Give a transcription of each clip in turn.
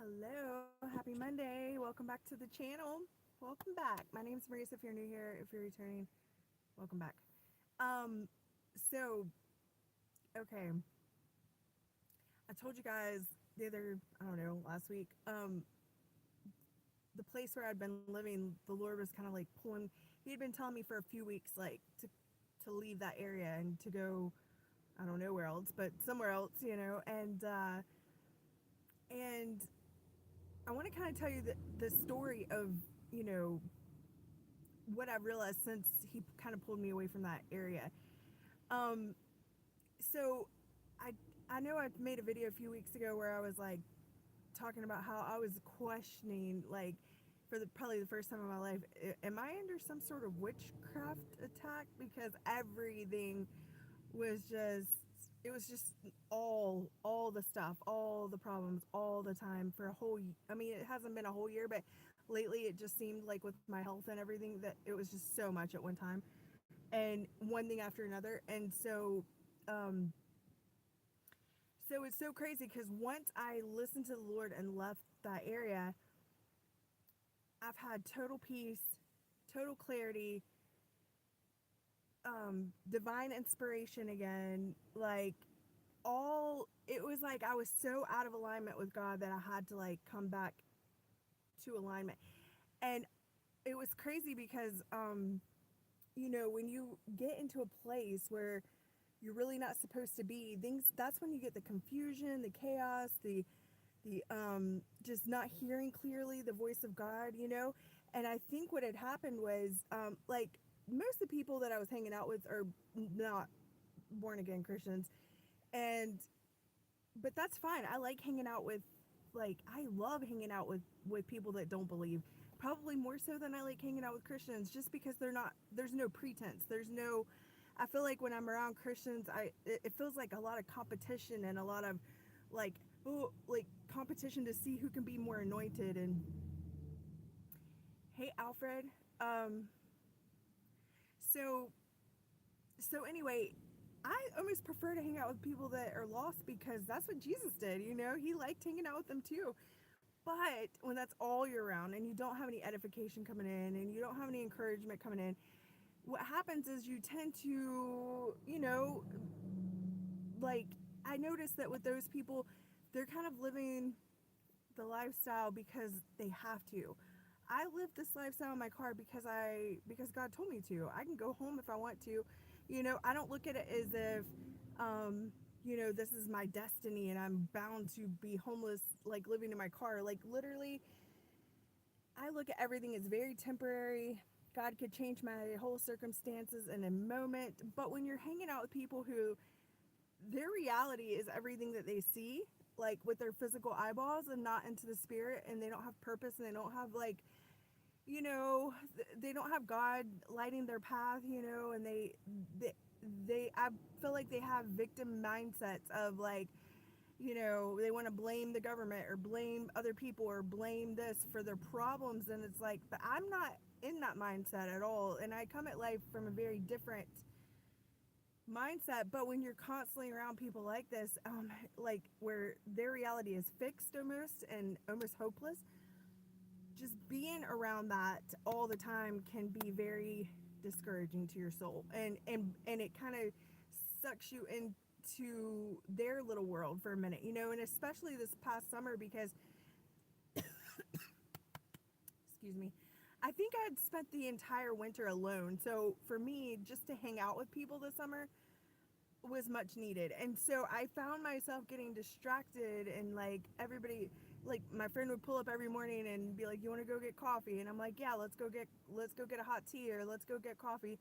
Hello, happy Monday. Welcome back to the channel. Welcome back. My name's Maurice if you're new here. If you're returning, welcome back. Um, so, okay. I told you guys the other, I don't know, last week, the place where I'd been living, the Lord was kind of like pulling, he had been telling me for a few weeks, like, to leave that area and to go, I don't know where else, but somewhere else, and I want to kind of tell you the story of, you know, what I've realized since he kind of pulled me away from that area. Um, so I I know I made a video a few weeks ago where I was like talking about how I was questioning, like, for probably the first time in my life, am I under some sort of witchcraft attack? Because everything was just, it was just all the stuff, all the problems, all the time for a whole. I mean, it hasn't been a whole year, but lately it just seemed like with my health and everything that it was just so much at one time, and one thing after another, and so it's so crazy because once I listened to the Lord and left that area, I've had total peace, total clarity, divine inspiration again. Like, all, it was like I was so out of alignment with God that I had to like come back to alignment. And it was crazy because when you get into a place where you're really not supposed to be, things, that's when you get the confusion, the chaos, the just not hearing clearly the voice of God. And I think what had happened was, like, most of the people that I was hanging out with are not born again Christians. And but that's fine. I like hanging out with, like, I love hanging out with people that don't believe. Probably more so than I like hanging out with Christians, just because they're not, there's no pretense. There's no, I feel like when I'm around Christians, it feels like a lot of competition and a lot of like, oh, like competition to see who can be more anointed. And hey, Alfred. Um so so anyway, I almost prefer to hang out with people that are lost because that's what Jesus did. He liked hanging out with them too. But when that's all you're around and you don't have any edification coming in and you don't have any encouragement coming in, what happens is you tend to, like, I noticed that with those people, they're kind of living the lifestyle because they have to. I live this lifestyle in my car because God told me to. I can go home if I want to. I don't look at it as if this is my destiny and I'm bound to be homeless, like living in my car. Like, literally, I look at everything as very temporary. God could change my whole circumstances in a moment. But when you're hanging out with people who their reality is everything that they see, like with their physical eyeballs, and not into the spirit, and they don't have purpose, and they don't have, like, they don't have God lighting their path, and I feel like they have victim mindsets of, like, they want to blame the government or blame other people or blame this for their problems. And it's like, but I'm not in that mindset at all. And I come at life from a very different mindset. But when you're constantly around people like this, like, where their reality is fixed almost and almost hopeless, just being around that all the time can be very discouraging to your soul. And it kind of sucks you into their little world for a minute, and especially this past summer, because, excuse me, I think I had spent the entire winter alone. So for me, just to hang out with people this summer was much needed. And so I found myself getting distracted, and like, everybody, like, my friend would pull up every morning and be like, "You want to go get coffee?" And I'm like, "Yeah, let's go get a hot tea, or let's go get coffee."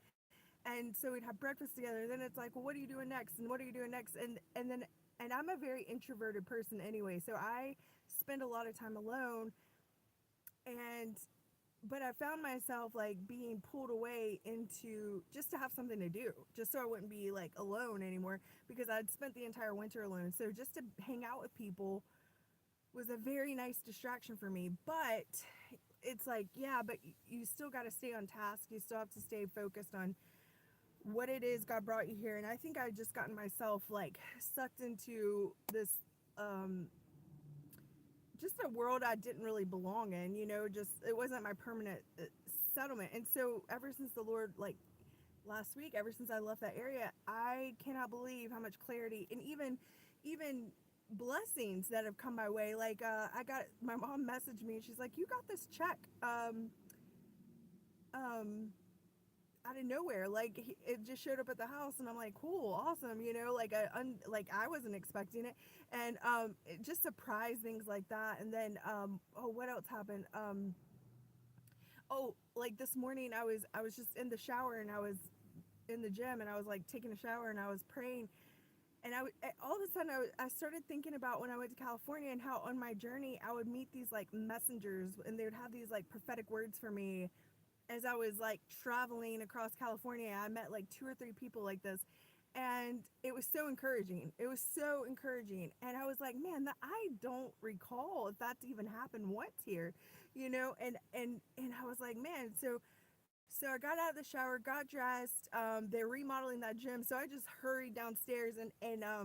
And so we'd have breakfast together. Then it's like, "Well, what are you doing next? And what are you doing next?" And I'm a very introverted person anyway, so I spend a lot of time alone. And but I found myself like being pulled away into, just to have something to do, just so I wouldn't be like alone anymore, because I'd spent the entire winter alone. So just to hang out with people was a very nice distraction for me. But it's like, yeah, but you still got to stay on task. You still have to stay focused on what it is God brought you here. And I think I just gotten myself like sucked into this, just a world I didn't really belong in, just it wasn't my permanent settlement. And so ever since the Lord, like last week, ever since I left that area, I cannot believe how much clarity and even blessings that have come my way. Like I got my mom messaged me and she's like, "You got this check um out of nowhere." Like it just showed up at the house and I'm like, "Cool, awesome," like like I wasn't expecting it. And it just surprised things like that. And then oh, what else happened? Oh, like this morning I was just in the shower and I was in the gym and I was like taking a shower and I was praying. And all of a sudden I started thinking about when I went to California and how on my journey I would meet these like messengers and they would have these like prophetic words for me as I was like traveling across California. I met like two or three people like this. And it was so encouraging. It was so encouraging. And I was like, man, that I don't recall if that's even happened once here, and I was like, man, so I got out of the shower, got dressed. They're remodeling that gym, so I just hurried downstairs and I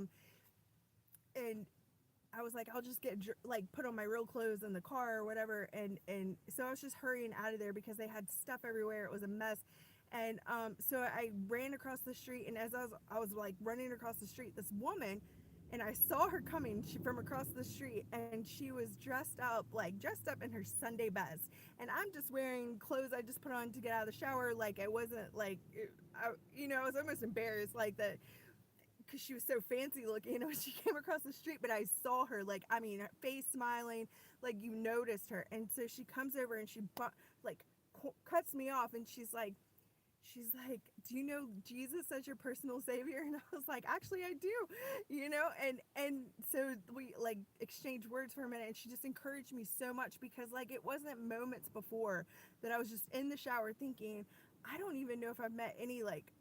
was like, I'll just get like put on my real clothes in the car or whatever. And so I was just hurrying out of there because they had stuff everywhere. It was a mess. And so I ran across the street, and as I was like running across the street, this woman, and I saw her coming from across the street, and she was dressed up in her Sunday best. And I'm just wearing clothes I just put on to get out of the shower. Like I wasn't like, I was almost embarrassed like that because she was so fancy looking when she came across the street. But I saw her, like, I mean, her face smiling, like you noticed her. And so she comes over and she like cuts me off, and she's like, "Do you know Jesus as your personal savior?" And I was like, "Actually, I do," And so we like exchanged words for a minute, and she just encouraged me so much because like it wasn't moments before that I was just in the shower thinking, I don't even know if I've met any like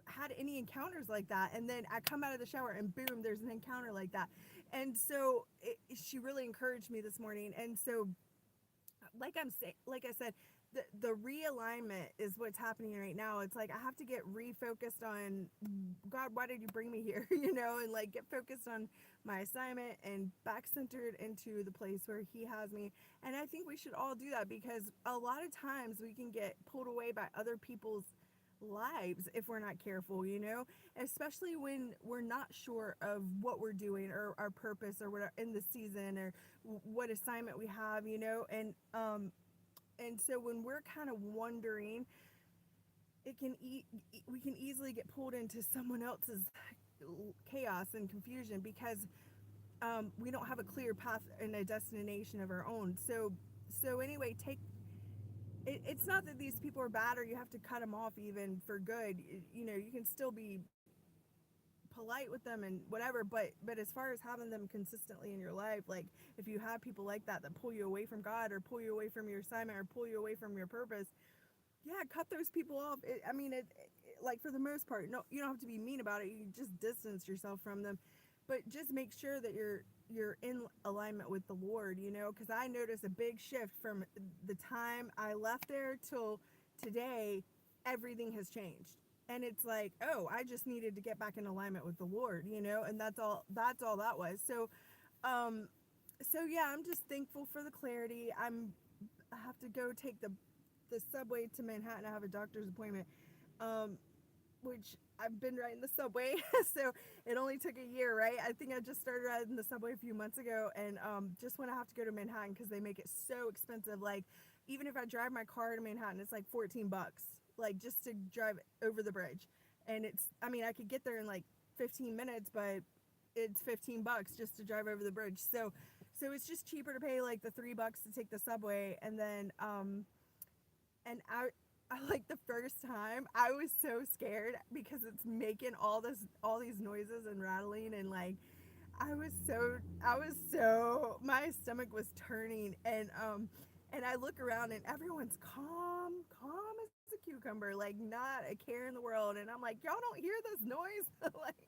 had any encounters like that. And then I come out of the shower and boom, there's an encounter like that. And so she really encouraged me this morning. And so like I said, the realignment is what's happening right now. It's like I have to get refocused on God, why did you bring me here? And like get focused on my assignment and back centered into the place where He has me. And I think we should all do that because a lot of times we can get pulled away by other people's lives if we're not careful, especially when we're not sure of what we're doing or our purpose or what in the season or what assignment we have, and so when we're kind of wondering, we can easily get pulled into someone else's chaos and confusion because we don't have a clear path and a destination of our own. So anyway, it's not that these people are bad or you have to cut them off even for good. You can still be polite with them and whatever, but as far as having them consistently in your life, like if you have people like that pull you away from God or pull you away from your assignment or pull you away from your purpose, yeah, cut those people off. Like for the most part, no, you don't have to be mean about it. You just distance yourself from them, but just make sure that you're in alignment with the Lord, because I noticed a big shift from the time I left there till today. Everything has changed, and it's like, oh, I just needed to get back in alignment with the Lord, and that's all that was. So yeah, I'm just thankful for the clarity. I have to go take the subway to Manhattan. I have a doctor's appointment, which I've been riding the subway, so it only took a year, right? I think I just started riding the subway a few months ago, and just when I have to go to Manhattan because they make it so expensive. Like even if I drive my car to Manhattan, it's like $14, like just to drive over the bridge, and I could get there in like 15 minutes, but it's $15 just to drive over the bridge. So it's just cheaper to pay like the $3 to take the subway, and then and I like the first time I was so scared because it's making all these noises and rattling, and like I was so my stomach was turning, and I look around and everyone's calm as a cucumber, like not a care in the world, and I'm like, y'all don't hear this noise? Like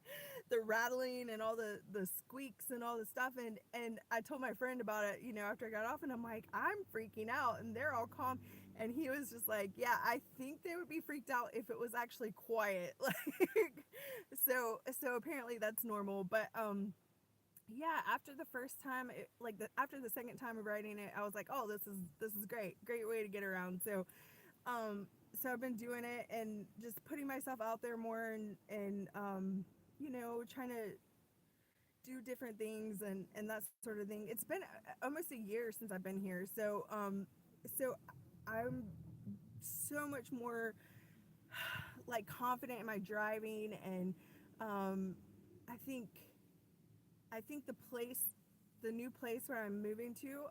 the rattling and all the squeaks and all the stuff, and I told my friend about it, after I got off, and I'm like, I'm freaking out, and they're all calm. And he was just like, yeah, I think they would be freaked out if it was actually quiet. Like, so apparently that's normal. But yeah, after the first time, after the second time of writing it, I was like, oh, this is great, great way to get around. Um, so I've been doing it and just putting myself out there more, and trying to do different things and that sort of thing. It's been almost a year since I've been here, so I'm so much more like confident in my driving, and um, I think I think the new place where I'm moving to,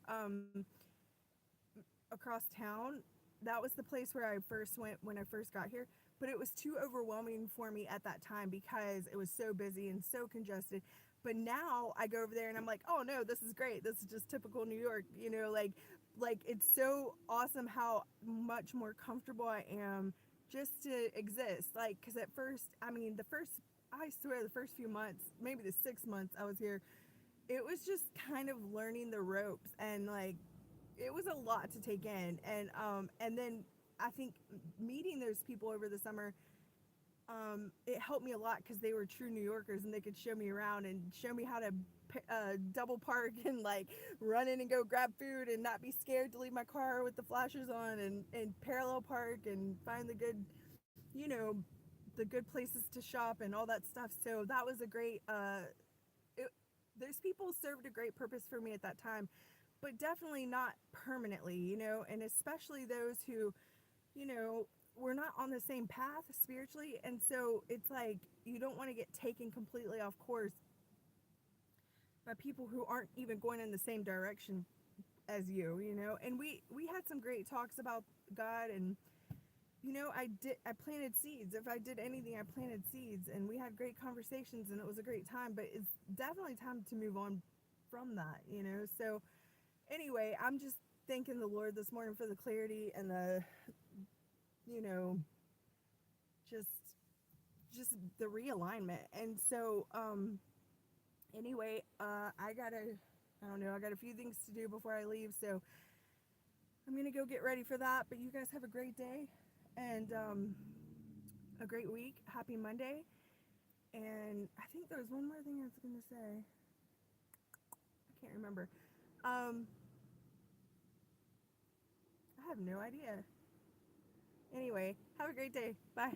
across town, that was the place where I first went when I first got here. But it was too overwhelming for me at that time because it was so busy and so congested. But now I go over there and I'm like, oh no, this is great. This is just typical New York. Like it's so awesome how much more comfortable I am just to exist. Like, because at first, I mean, I swear, the first few months, maybe the 6 months I was here, it was just kind of learning the ropes, and like it was a lot to take in, and then I think meeting those people over the summer, it helped me a lot because they were true New Yorkers and they could show me around and show me how to double park and like run in and go grab food and not be scared to leave my car with the flashers on, and parallel park and find the good places to shop and all that stuff. So that was a great it, those people served a great purpose for me at that time, but definitely not permanently, and especially those who, we're not on the same path spiritually. And so it's like you don't want to get taken completely off course by people who aren't even going in the same direction as you. And we had some great talks about God, and I planted seeds. If I did anything, I planted seeds, and we had great conversations, and it was a great time. But it's definitely time to move on from that. So anyway, I'm just thanking the Lord this morning for the clarity and the, you know, just just the realignment. And so anyway, I don't know, I got a few things to do before I leave, so I'm gonna go get ready for that. But you guys have a great day, and a great week. Happy Monday. And I think there was one more thing I was gonna say. I can't remember. Um, I have no idea. Anyway, have a great day. Bye.